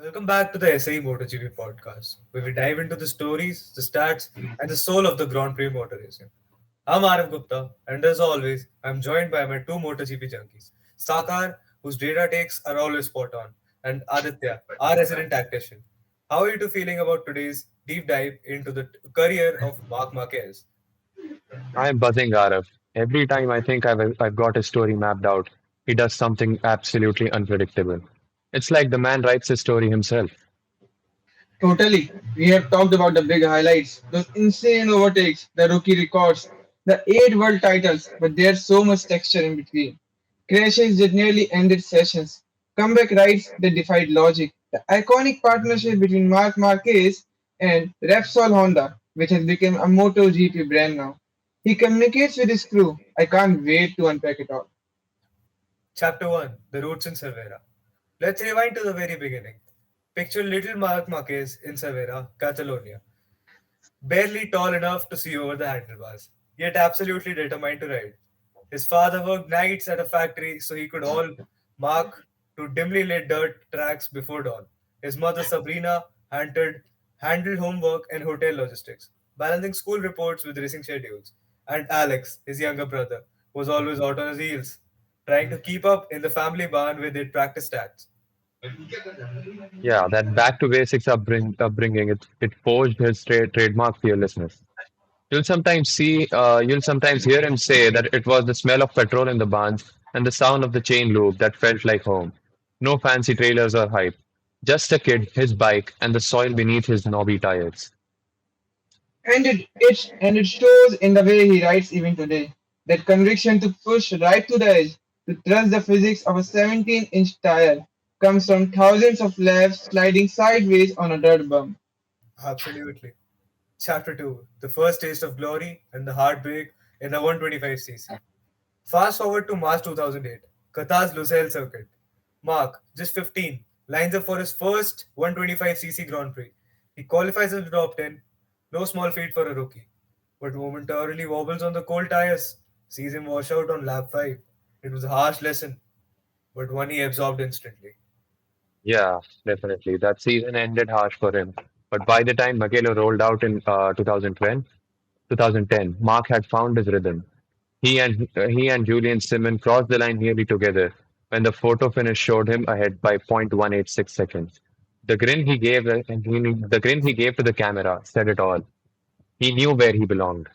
Welcome back to the SAE MotoGP podcast, where we dive into the stories, the stats, and the soul of the Grand Prix motor racing. I'm Arif Gupta, and as always, I'm joined by my two MotoGP junkies, Sakar, whose data takes are always spot on, and Aditya, our resident tactician. How are you two feeling about today's deep dive into the career of Marc Marquez? I'm buzzing, Arav. Every time I think I've got a story mapped out, he does something absolutely unpredictable. It's like the man writes his story himself. Totally. We have talked about the big highlights, those insane overtakes, the rookie records, the 8 world titles, but there's so much texture in between. Crashes that nearly ended sessions, comeback rides that defied logic, the iconic partnership between Marc Marquez and Repsol Honda, which has become a MotoGP brand now. He communicates with his crew. I can't wait to unpack it all. Chapter 1, The Roots in Cervera. Let's rewind to the very beginning. Picture little Marc Marquez in Cervera, Catalonia. Barely tall enough to see over the handlebars, yet absolutely determined to ride. His father worked nights at a factory so he could haul Mark to dimly lit dirt tracks before dawn. His mother Sabrina handled homework and hotel logistics, balancing school reports with racing schedules. And Alex, his younger brother, was always out on his heels, trying to keep up in the family barn with its practice stats. Yeah, that back to basics upbringing, it forged his trademark fearlessness. You'll sometimes hear him say that it was the smell of petrol in the barns and the sound of the chain loop that felt like home. No fancy trailers or hype. Just a kid, his bike, and the soil beneath his knobby tires. And it shows in the way he writes even today. That conviction to push right to the edge, to trust the physics of a 17-inch tire, comes from thousands of laps sliding sideways on a dirt bump. Absolutely. Chapter 2, The First Taste of Glory and the Heartbreak in the 125cc. Fast forward to March 2008, Qatar's Lusail circuit. Mark, just 15, lines up for his first 125cc Grand Prix. He qualifies in the top 10, no small feat for a rookie, but momentarily wobbles on the cold tires, sees him wash out on lap 5. It was a harsh lesson, but one he absorbed instantly. Yeah, definitely. That season ended harsh for him. But by the time Mugello rolled out in 2010, Mark had found his rhythm. He and Julian Simon crossed the line nearly together when the photo finish showed him ahead by 0.186 seconds. The grin he gave to the camera said it all. He knew where he belonged.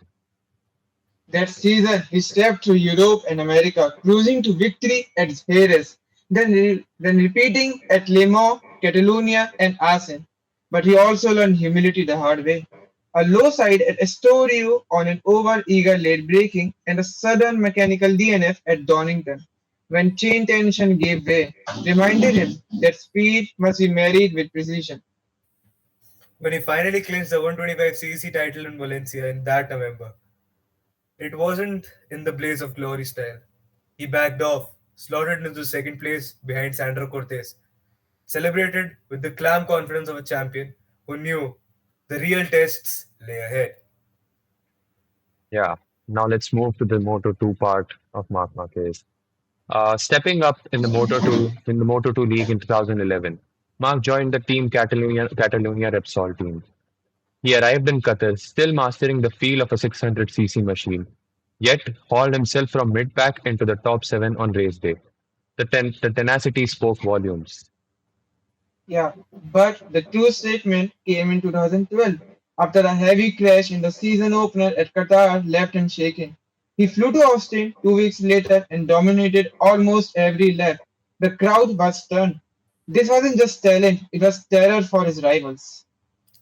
That season, he stepped through Europe and America, cruising to victory at Jerez, then repeating at Le Mans, Catalonia, and Assen. But he also learned humility the hard way. A low side at Estoril on an over-eager late braking, and a sudden mechanical DNF at Donington, when chain tension gave way, reminded him that speed must be married with precision. When he finally clinched the 125cc title in Valencia in that November, it wasn't in the blaze of glory style. He backed off, slotted into second place behind Sandro Cortes, celebrated with the calm confidence of a champion who knew the real tests lay ahead. Yeah. Now let's move to the Moto 2 part of Marc Marquez. Stepping up in the Moto 2 league in 2011, Mark joined the Team Catalonia Repsol team. He arrived in Qatar, still mastering the feel of a 600cc machine, yet hauled himself from mid-pack into the top 7 on race day. The tenacity spoke volumes. Yeah, but the true statement came in 2012 after a heavy crash in the season opener at Qatar left him shaken. He flew to Austin 2 weeks later and dominated almost every lap. The crowd was stunned. This wasn't just talent, it was terror for his rivals.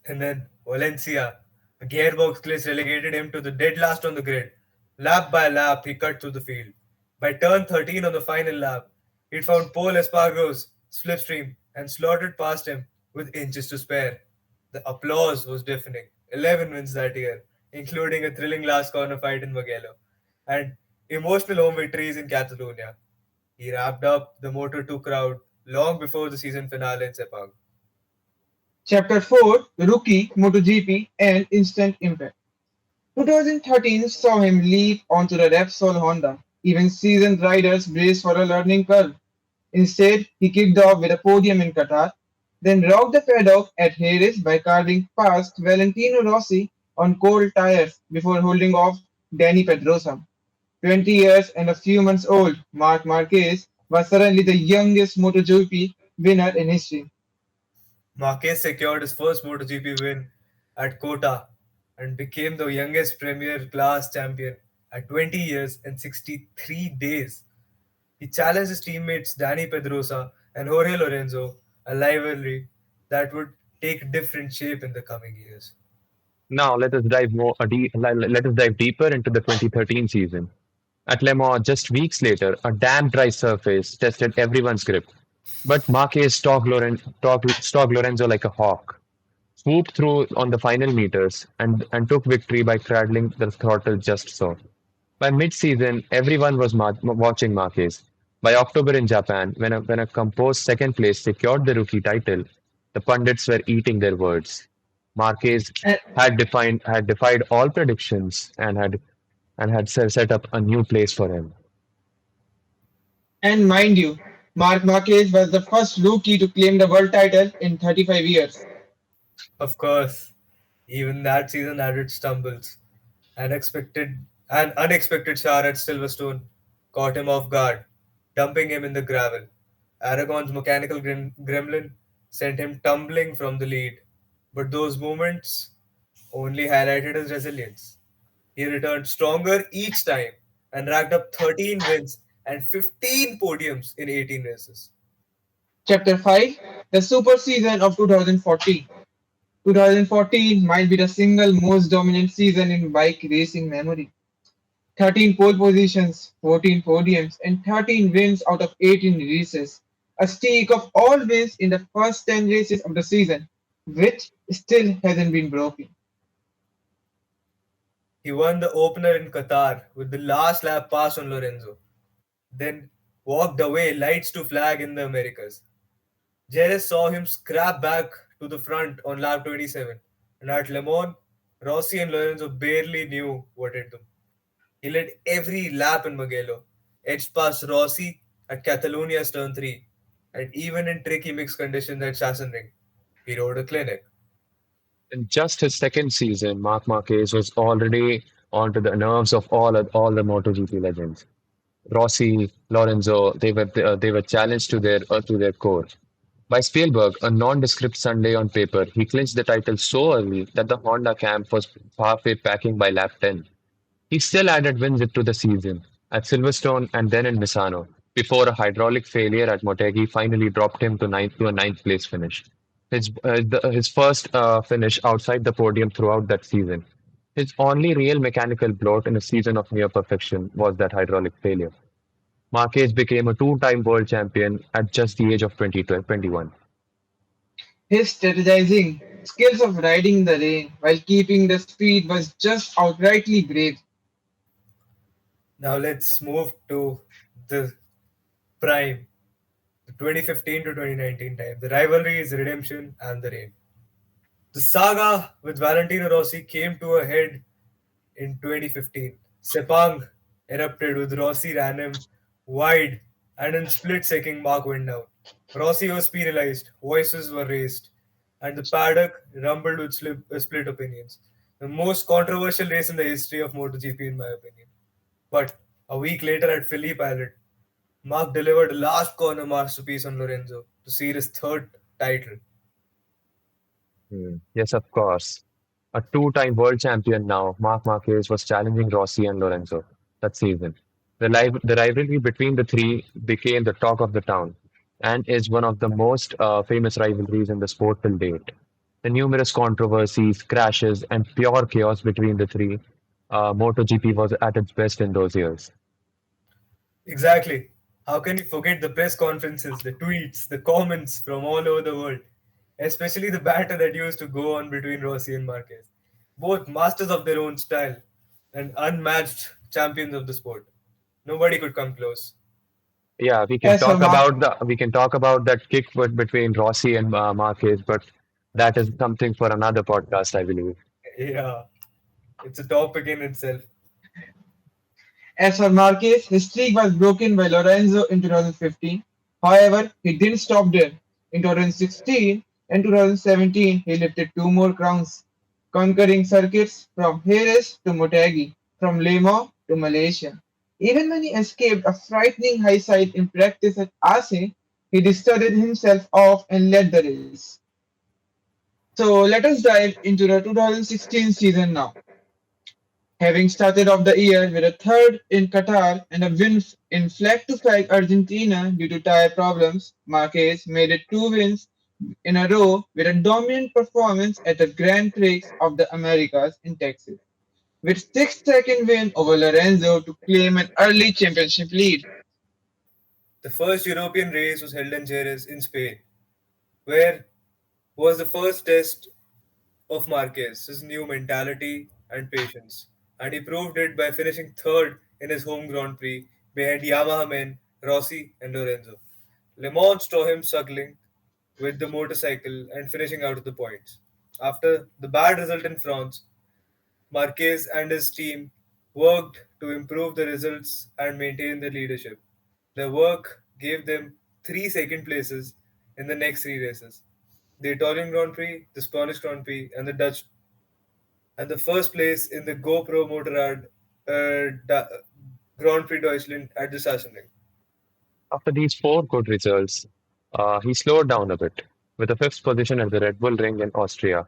And then Valencia, a gearbox glitch relegated him to the dead last on the grid. Lap by lap, he cut through the field. By turn 13 on the final lap, he'd found Paul Espargaro's slipstream and slotted past him with inches to spare. The applause was deafening. 11 wins that year, including a thrilling last corner fight in Mugello and emotional home victories in Catalonia. He wrapped up the Moto2 crowd long before the season finale in Sepang. Chapter 4 Rookie, MotoGP, and Instant Impact. 2013 saw him leap onto the Repsol Honda. Even seasoned riders braced for a learning curve. Instead, he kicked off with a podium in Qatar. then rocked the paddock at Jerez by carving past Valentino Rossi on cold tires before holding off Danny Pedrosa. 20 years and a few months old, Marc Marquez was suddenly the youngest MotoGP winner in history. Marquez secured his first MotoGP win at Kota and became the youngest Premier Class champion at 20 years and 63 days. He challenged his teammates Danny Pedrosa and Jorge Lorenzo, a rivalry that would take different shape in the coming years. Now let us dive deeper into the 2013 season. At Le Mans, just weeks later, a damp dry surface tested everyone's grip. But Marquez stalked Lorenzo like a hawk, swooped through on the final meters, and took victory by cradling the throttle just so. By mid-season, everyone was watching Marquez. By October in Japan, when a composed second place secured the rookie title, the pundits were eating their words. Marquez And, had defied all predictions and had set up a new place for him. and mind you, Marc Marquez was the first rookie to claim the world title in 35 years. Of course, even that season had its stumbles. An unexpected shower at Silverstone caught him off guard, dumping him in the gravel. Aragon's mechanical gremlin sent him tumbling from the lead, but those moments only highlighted his resilience. He returned stronger each time and racked up 13 wins and 15 podiums in 18 races. Chapter 5, the super season of 2014. 2014 might be the single most dominant season in bike racing memory. 13 pole positions, 14 podiums, and 13 wins out of 18 races. A streak of all wins in the first 10 races of the season, which still hasn't been broken. He won the opener in Qatar with the last lap pass on Lorenzo, then walked away lights to flag in the Americas. Jerez saw him scrap back to the front on lap 27, and at Le Mans, Rossi and Lorenzo barely knew what hit them. He led every lap in Mugello, edged past Rossi at Catalonia's turn 3, and even in tricky mixed conditions at Sachsenring, he rode a clinic. In just his second season, Marc Marquez was already onto the nerves of all the MotoGP legends. Rossi, Lorenzo, they were challenged to their core. By Spielberg, a nondescript Sunday on paper, he clinched the title so early that the Honda camp was halfway packing by lap 10. He still added wins to the season at Silverstone and then in Misano, before a hydraulic failure at Motegi finally dropped him to a ninth place finish. His first finish outside the podium throughout that season. His only real mechanical bloat in a season of near perfection was that hydraulic failure. Marquez became a two-time world champion at just the age of 21. His strategizing, skills of riding in the rain while keeping the speed was just outrightly brave. Now let's move to the prime, the 2015 to 2019 time. The rivalries, redemption, and the rain. The saga with Valentino Rossi came to a head in 2015. Sepang erupted with Rossi ran him wide and in split second Mark went down. Rossi was penalized, voices were raised, and the paddock rumbled with split opinions. The most controversial race in the history of MotoGP, in my opinion. But a week later at Philippe Island, Mark delivered a last corner masterpiece on Lorenzo to seal his third title. Yes, of course. A two-time world champion now, Marc Marquez was challenging Rossi and Lorenzo that season. The rivalry between the three became the talk of the town and is one of the most famous rivalries in the sport till date. The numerous controversies, crashes, and pure chaos between the three, MotoGP was at its best in those years. Exactly. How can you forget the press conferences, the tweets, the comments from all over the world, especially the banter that used to go on between Rossi and Marquez? Both masters of their own style and unmatched champions of the sport. Nobody could come close. Yeah, As for Mark, we can talk about that between Rossi and Marquez, but that is something for another podcast, I believe. Yeah, it's a topic in itself. as for Marquez, his streak was broken by Lorenzo in 2015. However, he didn't stop there. In 2016, In 2017, he lifted two more crowns, conquering circuits from Jerez to Motegi, from Le Mans to Malaysia. Even when he escaped a frightening high side in practice at ASE, he dusted himself off and led the race. So let us dive into the 2016 season now. Having started off the year with a third in Qatar and a win in flag to flag Argentina due to tire problems, Marquez made it two wins in a row with a dominant performance at the Grand Prix of the Americas in Texas, with 6 second win over Lorenzo to claim an early championship lead. The first European race was held in Jerez in Spain, where was the first test of Marquez, his new mentality and patience, and he proved it by finishing third in his home Grand Prix behind Yamaha men Rossi and Lorenzo. Le Mans saw him struggling with the motorcycle and finishing out of the points. After the bad result in France, Marquez and his team worked to improve the results and maintain their leadership. Their work gave them three second places in the next three races: the Italian Grand Prix, the Spanish Grand Prix, and the Dutch, and the first place in the GoPro Motorrad Grand Prix Deutschland at the Sachsenring. After these four good results, he slowed down a bit, with a fifth position at the Red Bull Ring in Austria,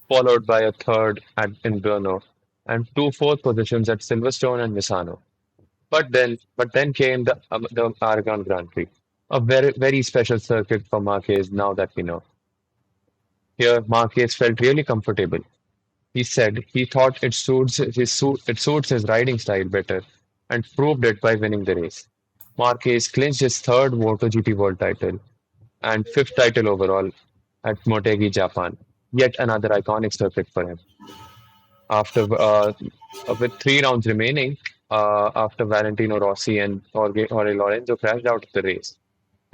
followed by a third in Brno, and two fourth positions at Silverstone and Misano. But then came the Aragon Grand Prix, a very special circuit for Marquez now that we know. Here, Marquez felt really comfortable. He said he thought it suits his riding style better, and proved it by winning the race. Marquez clinched his third MotoGP World title and fifth title overall at Motegi, Japan. Yet another iconic circuit for him. With 3 rounds remaining, after Valentino Rossi and Jorge Lorenzo crashed out of the race,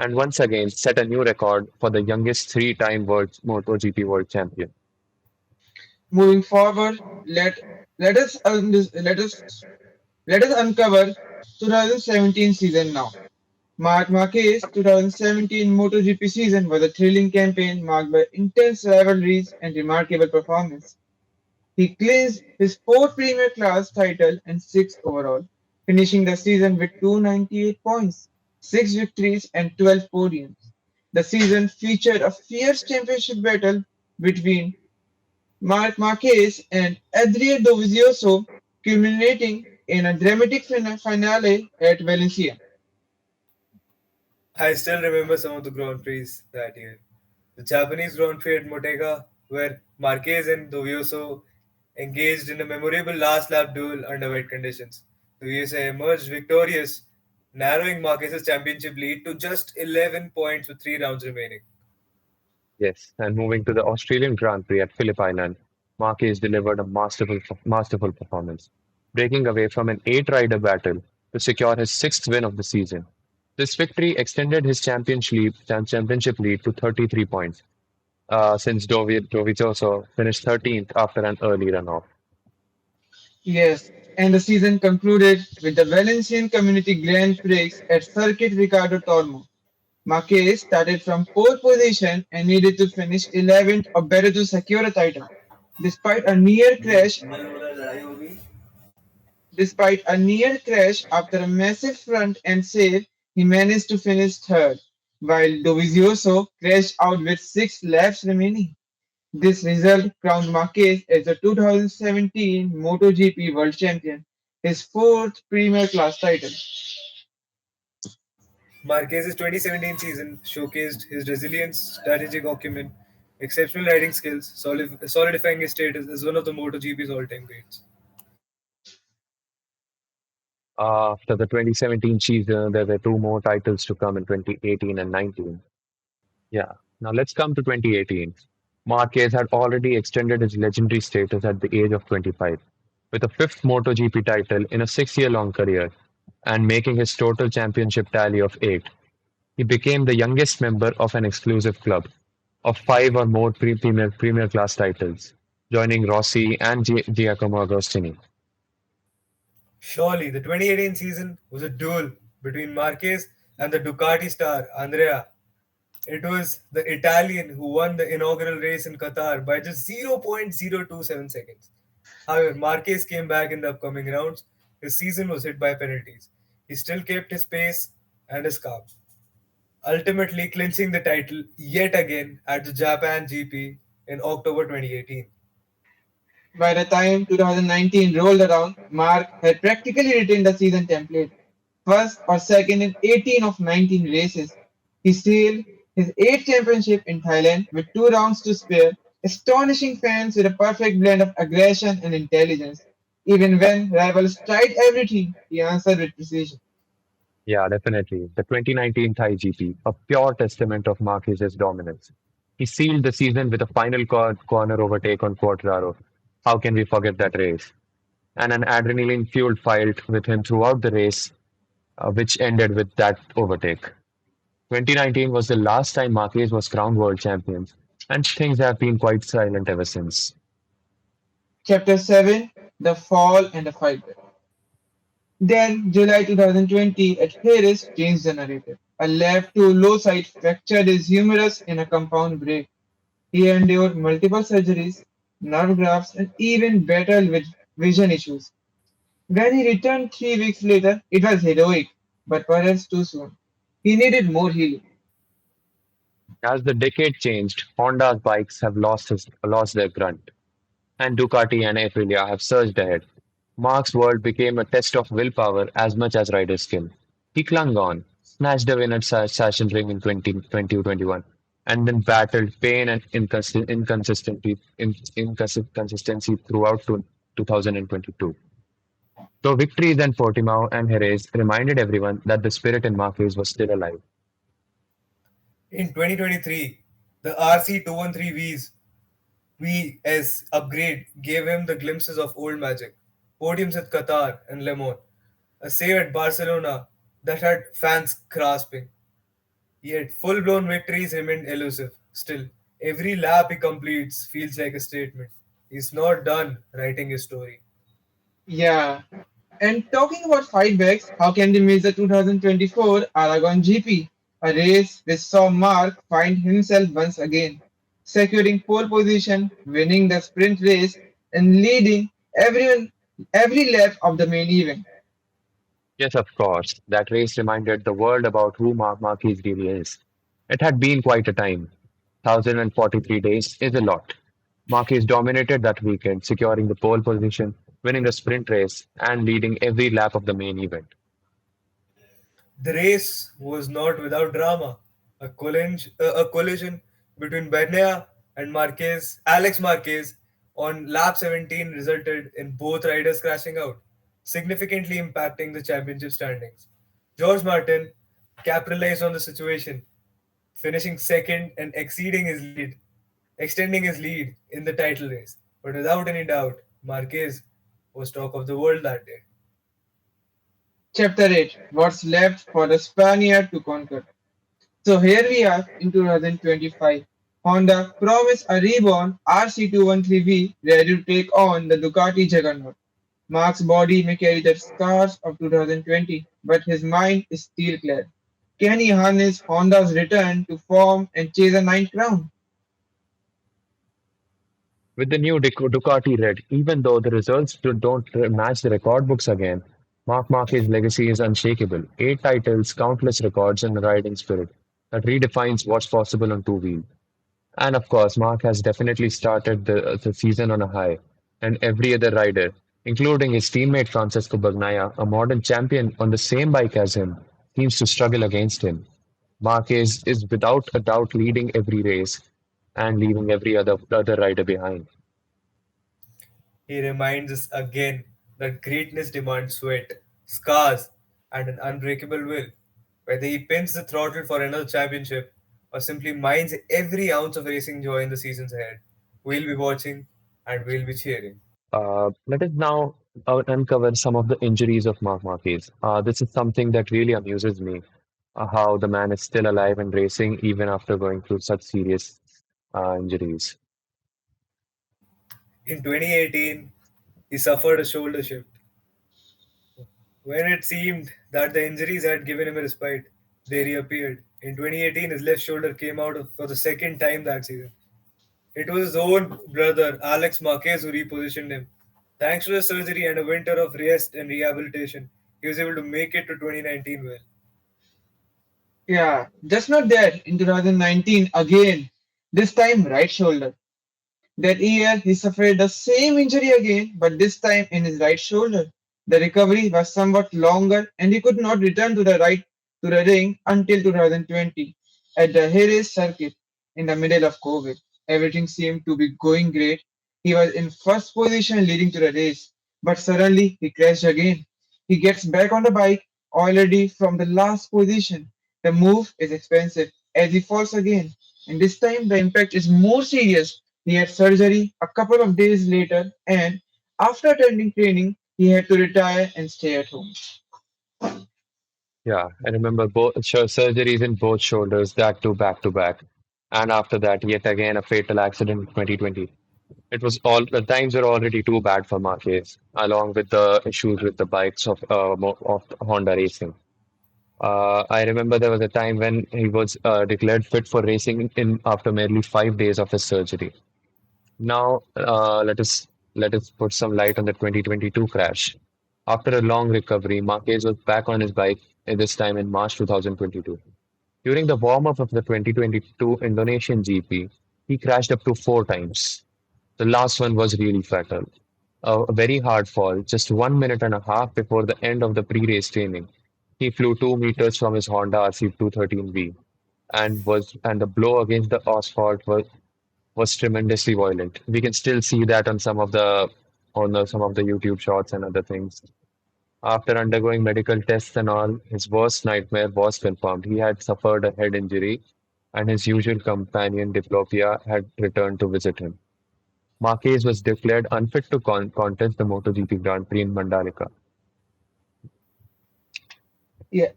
and once again set a new record for the youngest three-time world MotoGP world champion. Moving forward, let us uncover 2017 season now. Marc Marquez' 2017 MotoGP season was a thrilling campaign marked by intense rivalries and remarkable performance. He clinched his fourth Premier Class title and sixth overall, finishing the season with 298 points, 6 victories, and 12 podiums. The season featured a fierce championship battle between Marc Marquez and Adrian Dovizioso, culminating in a dramatic finale at Valencia. I still remember some of the Grand Prix that year. The Japanese Grand Prix at Motega, where Marquez and Dovioso engaged in a memorable last lap duel under wet conditions. Dovioso emerged victorious, narrowing Marquez's championship lead to just 11 points with 3 rounds remaining. Yes, and moving to the Australian Grand Prix at Phillip Island, Marquez delivered a masterful performance, breaking away from an eight-rider battle to secure his sixth win of the season. This victory extended his championship lead to 33 points, since Dovizioso finished 13th after an early runoff. Yes, and the season concluded with the Valencian Community Grand Prix at Circuit Ricardo Tormo. Marquez started from pole position and needed to finish 11th or better to secure a title. Despite a near crash, despite a near crash after a massive front end save, he managed to finish third, while Dovizioso crashed out with 6 laps remaining. This result crowned Marquez as the 2017 MotoGP World Champion, his fourth Premier Class title. Marquez's 2017 season showcased his resilience, strategic acumen, exceptional riding skills, solidifying his status as one of the MotoGP's all-time greats. After the 2017 season, there were two more titles to come in 2018 and 19. Yeah. Now let's come to 2018. Marquez had already extended his legendary status at the age of 25, with a fifth MotoGP title in a 6 year long career, and making his total championship tally of eight. He became the youngest member of an exclusive club of five or more premier class titles, joining Rossi and Giacomo Agostini. Surely, the 2018 season was a duel between Marquez and the Ducati star Andrea. It was the Italian who won the inaugural race in Qatar by just 0.027 seconds. However, Marquez came back in the upcoming rounds. His season was hit by penalties. He still kept his pace and his calm, ultimately clinching the title yet again at the Japan GP in October 2018. By the time 2019 rolled around, Mark had practically retained the season template. First or second in 18 of 19 races. He sealed his 8th championship in Thailand with 2 rounds to spare, astonishing fans with a perfect blend of aggression and intelligence. Even when rivals tried everything, he answered with precision. Yeah, definitely. The 2019 Thai GP, a pure testament of Marquez's dominance. He sealed the season with a final corner overtake on Quartararo. How can we forget that race? And an adrenaline-fueled fight with him throughout the race, which ended with that overtake. 2019 was the last time Marquez was crowned world champion, and things have been quite silent ever since. Chapter 7: The Fall and the Fight Back. Then, July 2020 at Paris changed the narrative. A left to low side fractured his humerus in a compound break. He endured multiple surgeries, nerve grafts, and even battled with vision issues. When he returned 3 weeks later, it was heroic, but perhaps too soon. He needed more healing. As the decade changed, Honda's bikes have lost their grunt, and Ducati and Aprilia have surged ahead. Mark's world became a test of willpower as much as rider skill. He clung on, snatched a win at Sachsenring in 2021, and then battled pain and inconsistency throughout 2022. So victories in Portimao and Jerez reminded everyone that the spirit in Marquez was still alive. In 2023, the RC213VS upgrade gave him the glimpses of old magic. Podiums at Qatar and Le Mans, a save at Barcelona that had fans grasping. Yet full blown victories remained elusive. Still, every lap he completes feels like a statement. He's not done writing his story. Yeah. And talking about fightbacks, how can we miss the 2024 Aragon GP? A race which saw Mark find himself once again, securing pole position, winning the sprint race, and leading every lap of the main event. Yes, of course, that race reminded the world about who Marc Marquez really is. It had been quite a time. 1,043 days is a lot. Marquez dominated that weekend, securing the pole position, winning the sprint race, and leading every lap of the main event. The race was not without drama. A collision between Bernea and Alex Marquez on lap 17 resulted in both riders crashing out, significantly impacting the championship standings. George Martin capitalized on the situation, finishing second and extending his lead in the title race. But without any doubt, Marquez was talk of the world that day. Chapter 8: What's left for the Spaniard to conquer? So here we are in 2025. Honda promised a reborn RC213V ready to take on the Ducati juggernaut. Mark's body may carry the scars of 2020, but his mind is steel clad. Can he harness Honda's return to form and chase a ninth crown? With the new Ducati Red, even though the results don't match the record books again, Marc Marquez's legacy is unshakable. 8 titles, countless records, and a riding spirit that redefines what's possible on two wheels. And of course, Mark has definitely started the season on a high, and every other rider, including his teammate Francesco Bagnaia, a modern champion on the same bike as him, seems to struggle against him. Marquez is without a doubt leading every race and leaving every other rider behind. He reminds us again that greatness demands sweat, scars, and an unbreakable will. Whether he pins the throttle for another championship or simply mines every ounce of racing joy in the seasons ahead, we'll be watching and we'll be cheering. Let us now uncover some of the injuries of Marc Marquez. This is something that really amuses me, how the man is still alive and racing even after going through such serious injuries. In 2018, he suffered a shoulder shift when it seemed that the injuries had given him a respite. They reappeared. In 2018, his left shoulder came out for the second time that season. It was his own brother, Alex Marquez, who repositioned him. Thanks to the surgery and a winter of rest and rehabilitation, he was able to make it to 2019 well. Yeah, just not that. In 2019, again, this time right shoulder. That year, he suffered the same injury again, but this time in his right shoulder. The recovery was somewhat longer, and he could not return to the ring until 2020 at the Harris circuit in the middle of COVID. Everything seemed to be going great. He was in first position leading to the race, but suddenly he crashed again. He gets back on the bike already from the last position. The move is expensive as he falls again, and this time the impact is more serious. He had surgery a couple of days later, and after attending training, he had to retire and stay at home. Yeah, I remember both surgeries in both shoulders, that too back to back. And after that, yet again a fatal accident in 2020. It was all the times were already too bad for Marquez, along with the issues with the bikes of Honda Racing. I remember there was a time when he was declared fit for racing in after merely 5 days of his surgery. Now, let us put some light on the 2022 crash. After a long recovery, Marquez was back on his bike, this time in March 2022. During the warm-up of the 2022 Indonesian GP, he crashed up to 4 times. The last one was really fatal. A very hard fall, just 1 minute and a half before the end of the pre-race training. He flew 2 meters from his Honda RC213V and the blow against the asphalt was tremendously violent. We can still see that some of the YouTube shots and other things. After undergoing medical tests and all, his worst nightmare was confirmed. He had suffered a head injury, and his usual companion Diplopia had returned to visit him. Marquez was declared unfit to contest the MotoGP Grand Prix in Mandalika. Yeah,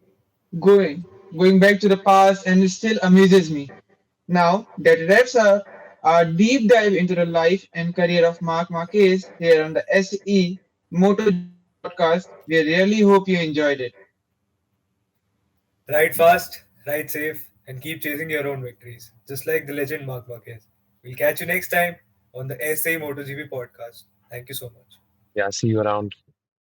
going back to the past, and it still amuses me. Now that wraps up our deep dive into the life and career of Marc Marquez here on the SE MotoGP podcast. We really hope you enjoyed it. Ride fast, ride safe, and keep chasing your own victories, just like the legend Marc Marquez. We'll catch you next time on the SA MotoGP podcast. Thank you so much. Yeah, see you around.